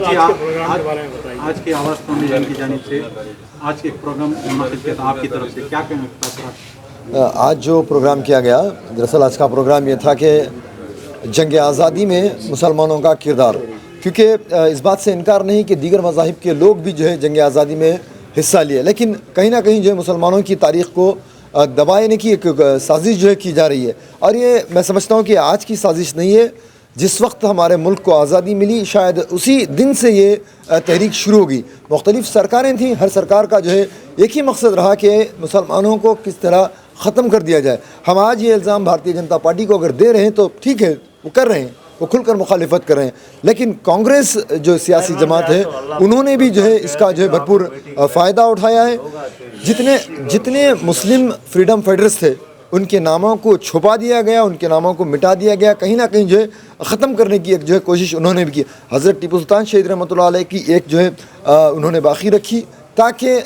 आज की आवाज़ फाउंडेशन की जानिब से आज के प्रोग्राम मुनाकिद किया था, आपकी तरफ से क्या कहना तासुरात? आज जो प्रोग्राम किया गया, दरअसल आज का प्रोग्राम ये था कि जंग आज़ादी में मुसलमानों का किरदार, क्योंकि इस बात से इनकार नहीं कि दीगर मज़ाहिब के लोग भी जो है जंग आज़ादी में हिस्सा लिए, लेकिन कहीं ना कहीं जो है मुसलमानों की तारीख़ को दबाने की एक साजिश जो है की जा रही है। और ये मैं समझता हूँ कि आज की साजिश नहीं है, जिस वक्त हमारे मुल्क को आज़ादी मिली शायद उसी दिन से ये तहरीक शुरू होगी। मुख्तलिफ़ सरकारें थीं, हर सरकार का जो है एक ही मकसद रहा कि मुसलमानों को किस तरह ख़त्म कर दिया जाए। हम आज ये इल्ज़ाम भारतीय जनता पार्टी को अगर दे रहे हैं तो ठीक है, वो कर रहे हैं, वो खुलकर मुखालिफत कर रहे हैं, लेकिन कांग्रेस जो सियासी जमात है उन्होंने भी जो है इसका जो है भरपूर फ़ायदा उठाया है। जितने मुस्लिम फ्रीडम फाइटर्स थे उनके नामों को छुपा दिया गया, उनके नामों को मिटा दिया गया, कहीं ना कहीं जो है ख़त्म करने की एक जो है कोशिश उन्होंने भी की। हज़रत टीपू सुल्तान शहीद रहमतुल्लाह अलैह की एक जो है उन्होंने बाकी रखी ताकि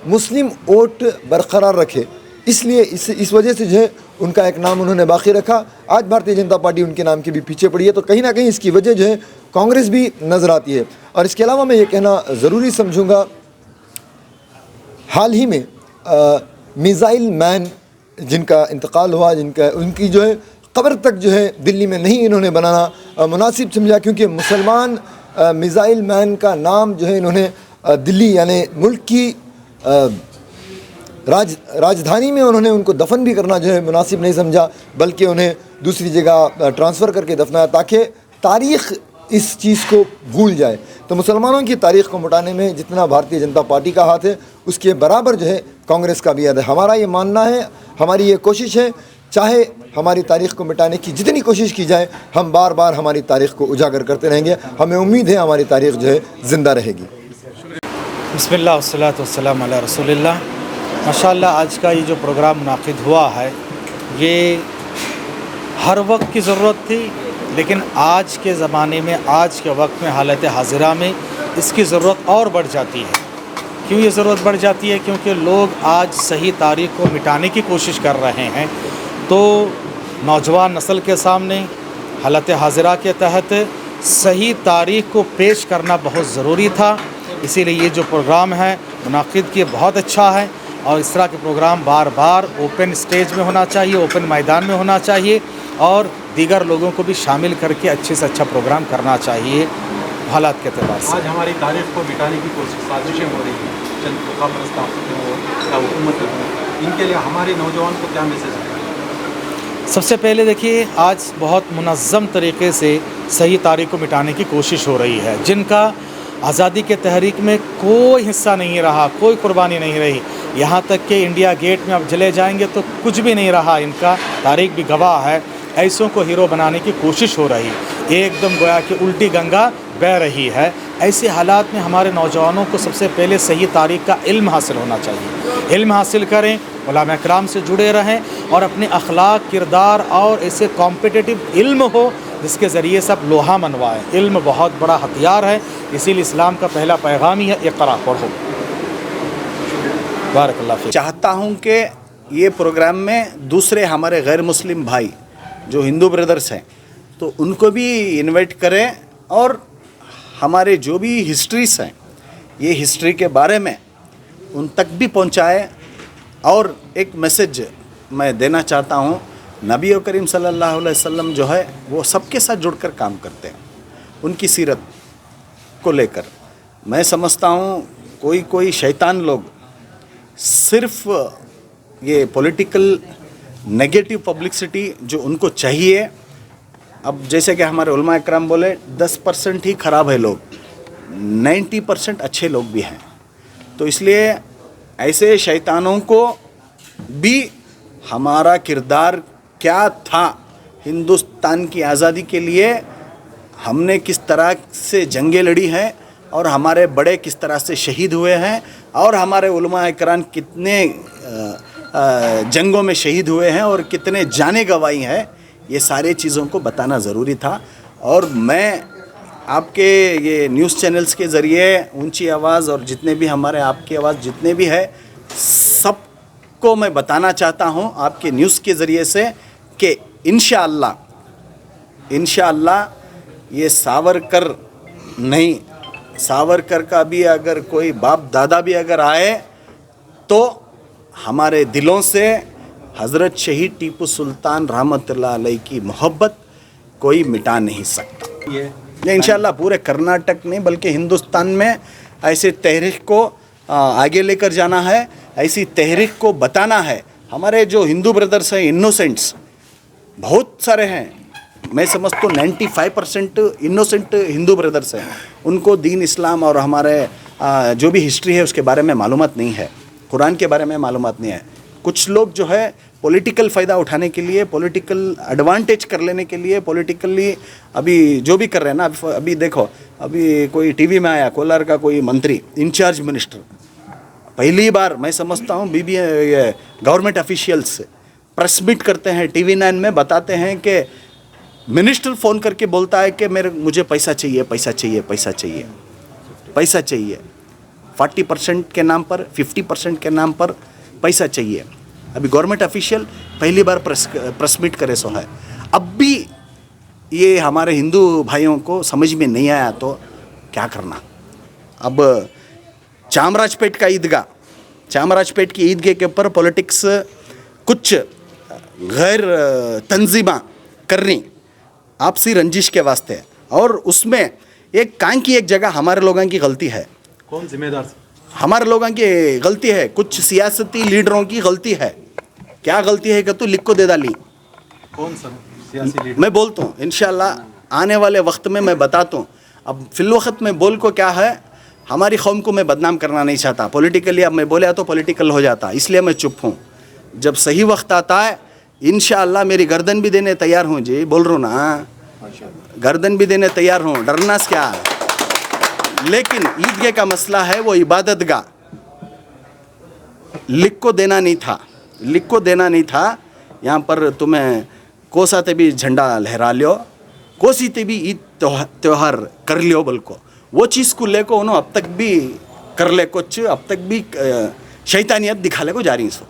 मुस्लिम वोट बरकरार रखे, इसलिए इस वजह से जो है उनका एक नाम उन्होंने बाकी रखा। आज भारतीय जनता पार्टी उनके नाम के भी पीछे पड़ी है, तो कहीं ना कहीं इसकी वजह जो है कांग्रेस भी नज़र आती है। और इसके अलावा मैं ये कहना ज़रूरी समझूँगा, हाल ही में मिसाइल मैन जिनका इंतकाल हुआ, उनकी जो है कब्र तक जो है दिल्ली में नहीं इन्होंने बनाना मुनासिब समझा, क्योंकि मुसलमान मिसाइल मैन का नाम जो है इन्होंने दिल्ली यानी मुल्क की राजधानी में उन्होंने उनको दफन भी करना जो है मुनासिब नहीं समझा, बल्कि उन्हें दूसरी जगह ट्रांसफ़र करके दफनाया ताकि तारीख़ इस चीज़ को भूल जाए। तो मुसलमानों की तारीख़ को मिटाने में जितना भारतीय जनता पार्टी का हाथ है, उसके बराबर जो है कांग्रेस का भी हाथ है। हमारा ये मानना है, हमारी ये कोशिश है, चाहे हमारी तारीख़ को मिटाने की जितनी कोशिश की जाए, हम बार बार हमारी तारीख़ को उजागर करते रहेंगे। हमें उम्मीद है हमारी तारीख़ जो है ज़िंदा रहेगी। बिस्मिल्लाह वस्सलातु वस्सलामु अला रसूलिल्लाह। माशाअल्लाह, आज का ये जो प्रोग्राम मुनाकिद हुआ है ये हर वक्त की ज़रूरत थी, लेकिन आज के ज़माने में, आज के वक्त में, हालत हाज़िरा में इसकी ज़रूरत और बढ़ जाती है। क्यों ये ज़रूरत बढ़ जाती है? क्योंकि लोग आज सही तारीख़ को मिटाने की कोशिश कर रहे हैं। तो नौजवान नस्ल के सामने हालत हाज़िरा के तहत सही तारीख़ को पेश करना बहुत ज़रूरी था, इसीलिए ये जो प्रोग्राम है मुनाकिद किए बहुत अच्छा है। और इस तरह के प्रोग्राम बार बार ओपन स्टेज में होना चाहिए, ओपन मैदान में होना चाहिए, और दीगर लोगों को भी शामिल करके अच्छे से अच्छा प्रोग्राम करना चाहिए हालात के अतबार से। आज हमारी तारीख़ को मिटाने की कोशिश साजिशें हो रही हैं, चंद मुकाबलस्त या हुकूमत, इनके लिए हमारे नौजवान को क्या मैसेज है? सबसे पहले देखिए, आज बहुत मुनज़्ज़म तरीक़े से सही तारीख़ को मिटाने की कोशिश हो रही है। जिनका आज़ादी के तहरीक में कोई हिस्सा नहीं रहा, कोई कुर्बानी नहीं रही, यहाँ तक कि इंडिया गेट में अब चले जाएंगे तो कुछ भी नहीं रहा, इनका तारीख़ भी गवाह है। ऐसों को हीरो बनाने की कोशिश हो रही, एकदम गोया कि उल्टी गंगा बह रही है। ऐसे हालात में हमारे नौजवानों को सबसे पहले सही तारीख़ का इल्म हासिल होना चाहिए। इल्म हासिल करें, उलमा कराम से जुड़े रहें, और अपने अखलाक, किरदार और ऐसे कॉम्पिटिटिव इल्म हो जिसके ज़रिए सब लोहा मनवाएं। इल्म बहुत बड़ा हथियार है, इसीलिए इस्लाम का पहला पैगाम ही है इक़रा, पढ़ो। बारकल्लाह फ़ीक। चाहता हूँ कि ये प्रोग्राम में दूसरे हमारे गैर मुस्लिम भाई जो हिंदू ब्रदर्स हैं तो उनको भी इनवाइट करें, और हमारे जो भी हिस्ट्रीज़ हैं ये हिस्ट्री के बारे में उन तक भी पहुँचाएँ। और एक मैसेज मैं देना चाहता हूँ, नबी करीम सल्लल्लाहु अलैहि वसल्लम जो है वो सबके साथ जुड़कर काम करते हैं। उनकी सीरत को लेकर मैं समझता हूँ कोई शैतान लोग सिर्फ ये पॉलिटिकल नेगेटिव पब्लिसिटी जो उनको चाहिए, अब जैसे कि हमारे उलमा इकराम बोले 10% ही ख़राब है लोग, 90% अच्छे लोग भी हैं। तो इसलिए ऐसे शैतानों को भी हमारा किरदार क्या था, हिंदुस्तान की आज़ादी के लिए हमने किस तरह से जंगें लड़ी हैं, और हमारे बड़े किस तरह से शहीद हुए हैं, और हमारे उलमा इकराम कितने जंगों में शहीद हुए हैं और कितने जाने गंवाई हैं, ये सारे चीज़ों को बताना ज़रूरी था। और मैं आपके ये न्यूज़ चैनल्स के ज़रिए ऊंची आवाज़ और जितने भी हमारे आपकी आवाज़ जितने भी है सबको मैं बताना चाहता हूँ आपके न्यूज़ के ज़रिए से कि इंशाअल्लाह ये सावरकर नहीं, सावरकर का भी अगर कोई बाप दादा भी अगर आए तो हमारे दिलों से हज़रत शहीद टीपू सुल्तान रहमतुल्लाह अलैह की मोहब्बत कोई मिटा नहीं सकता। ये इंशाल्लाह पूरे कर्नाटक नहीं बल्कि हिंदुस्तान में ऐसे तहरीक को आगे लेकर जाना है, ऐसी तहरीक को बताना है। हमारे जो हिंदू ब्रदर्स हैं इनोसेंट्स बहुत सारे हैं, मैं समझता हूँ 95% इनोसेंट हिंदू ब्रदर्स हैं, उनको दीन इस्लाम और हमारे जो भी हिस्ट्री है उसके बारे में मालूमात नहीं है, कुरान के बारे में मालूमात नहीं है। कुछ लोग जो है पॉलिटिकल फ़ायदा उठाने के लिए, पॉलिटिकल एडवांटेज कर लेने के लिए, पॉलिटिकली अभी जो भी कर रहे हैं ना, अभी देखो अभी कोई टीवी में आया कोलार का कोई मंत्री इंचार्ज मिनिस्टर, पहली बार मैं समझता हूँ गवर्नमेंट ऑफिशियल्स प्रेस मीट करते हैं TV9 में, बताते हैं कि मिनिस्टर फ़ोन करके बोलता है कि मुझे पैसा चाहिए पैसा चाहिए पैसा चाहिए पैसा चाहिए, 40% के नाम पर 50% के नाम पर पैसा चाहिए। अभी गवर्नमेंट ऑफिशियल पहली बार प्रेस मीट करे सो है। अब भी ये हमारे हिंदू भाइयों को समझ में नहीं आया तो क्या करना। अब चामराजपेट का ईदगाह, चामराजपेट की ईदगाह के ऊपर पॉलिटिक्स कुछ गैर तंजीमा करनी आपसी रंजिश के वास्ते है, और उसमें एक कान की एक जगह हमारे लोगों की गलती है। कौन जिम्मेदार? हमारे लोगों की गलती है, कुछ सियासती लीडरों की गलती है। क्या गलती है कि तू लिख को दे डाली। कौन सा सियासी लीडर? मैं बोलता हूँ इंशाल्लाह आने वाले वक्त में मैं बताता हूँ। अब फिल वक्त में बोल को क्या है, हमारी कौम को मैं बदनाम करना नहीं चाहता पॉलिटिकली। अब मैं बोले तो पॉलिटिकल हो जाता, इसलिए मैं चुप हूँ। जब सही वक्त आता है इंशाअल्लाह मेरी गर्दन भी देने तैयार हूँ जी, बोल रहा हूँ ना, गर्दन भी देने तैयार हूँ, डरना क्या है। लेकिन ईदगाह का मसला है वो इबादत गाह, लिख को देना नहीं था, लिख को देना नहीं था। यहाँ पर तुम्हें कोसा ते भी झंडा लहरा लियो, कोसी ते भी ईद त्यौहार कर लियो, बल्कि वो चीज़ को लेको उन्होंने अब तक भी कर ले कुछ, अब तक भी शैतानियत दिखा ले को जा रही सो।